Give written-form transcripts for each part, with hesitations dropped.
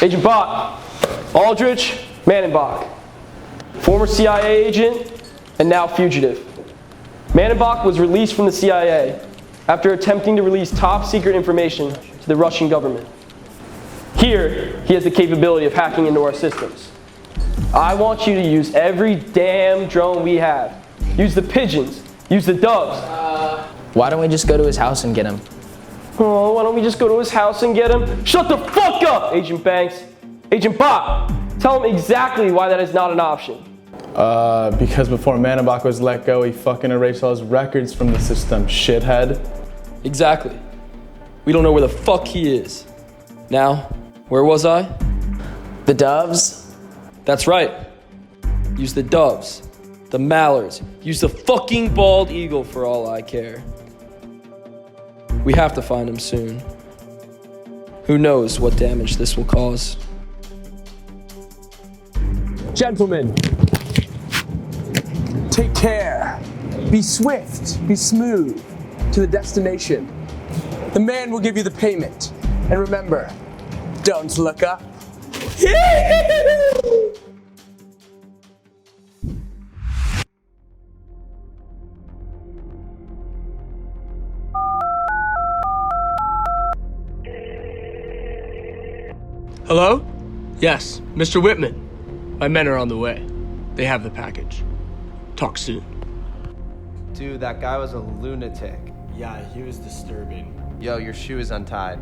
Agent Bott, Aldrich, Manenbach, former CIA agent and now fugitive. Manenbach was released from the CIA after attempting to release top secret information to the Russian government. Here, he has the capability of hacking into our systems. I want you to use every damn drone we have. Use the pigeons, use the doves. Why don't we just go to his house and get him? Oh, why don't we just go to his house and get him? Shut the fuck up, Agent Banks. Agent Bott, tell him exactly why that is not an option. Because before Manenbach was let go, he fucking erased all his records from the system, shithead. Exactly. We don't know where the fuck he is. Now, where was I? The doves? That's right. Use the doves, the mallards, use the fucking bald eagle for all I care. We have to find him soon. Who knows what damage this will cause. Gentlemen, take care. Be swift, be smooth to the destination. The man will give you the payment. And remember, don't look up. Hello? Yes, Mr. Whitman. My men are on the way. They have the package. Talk soon. Dude, that guy was a lunatic. Yeah, he was disturbing. Yo, your shoe is untied.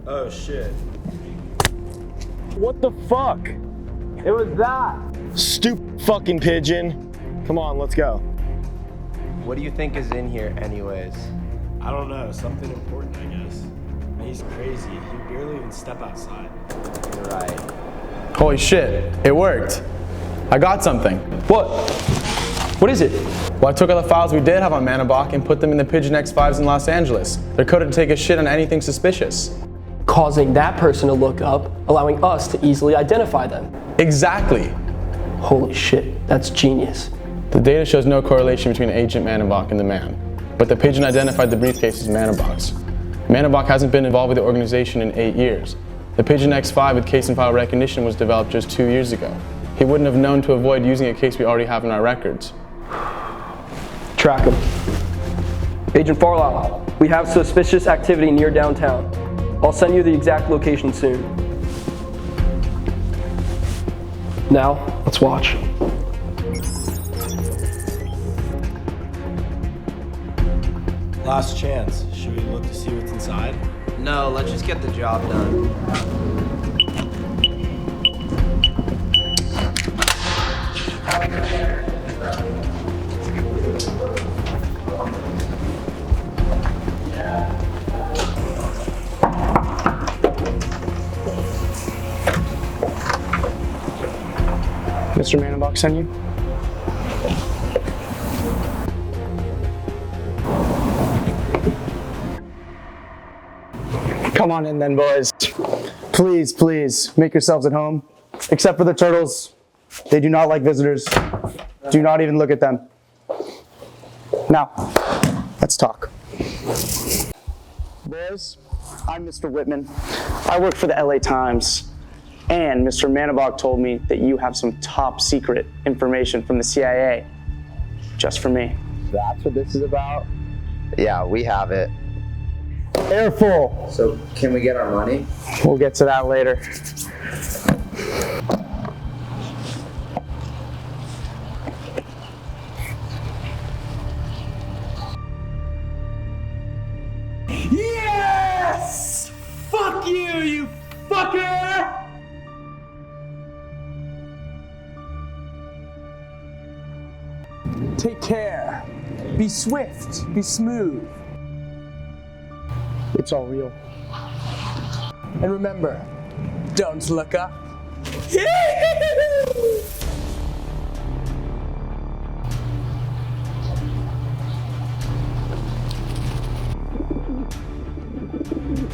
Oh shit. What the fuck? It was that. Stupid fucking pigeon. Come on, let's go. What do you think is in here anyways? I don't know, something important, I guess. He's crazy. He barely even step outside. You're right. Holy shit, it worked. I got something. What? What is it? Well, I took all the files we did have on Manenbach and put them in the Pigeon X5s in Los Angeles. They're coded to take a shit on anything suspicious. Causing that person to look up, allowing us to easily identify them. Exactly. Holy shit, that's genius. The data shows no correlation between Agent Manenbach and the man, but the pigeon identified the briefcase as Manenbach's. Manenbach hasn't been involved with the organization in 8 years. The Pigeon X5 with case and file recognition was developed just 2 years ago. He wouldn't have known to avoid using a case we already have in our records. Track him. Agent Farlow, we have suspicious activity near downtown. I'll send you the exact location soon. Now, let's watch. Last chance. Should we look to see what's inside? No, let's just get the job done. Mr. Manenbach sent you? Come on in then, boys. Please, please, make yourselves at home. Except for the turtles. They do not like visitors. Do not even look at them. Now, let's talk. Boys, I'm Mr. Whitman. I work for the LA Times. And Mr. Manenbach told me that you have some top secret information from the CIA. Just for me. That's what this is about? Yeah, we have it. Careful. So, can we get our money? We'll get to that later. Yes! Fuck you, you fucker! Take care. Be swift, be smooth. It's all real. And remember, don't look up.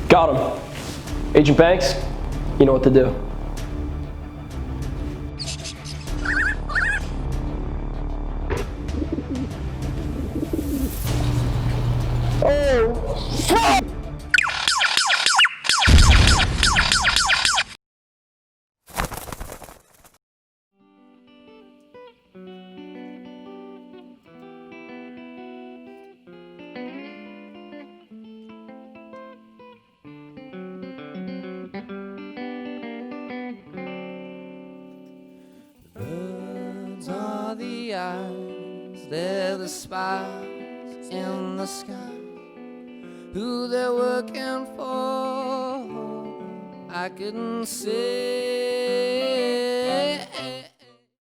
Got him. Agent Banks, you know what to do. the eyes, they're the spies in the sky. Who they're working for, I couldn't say.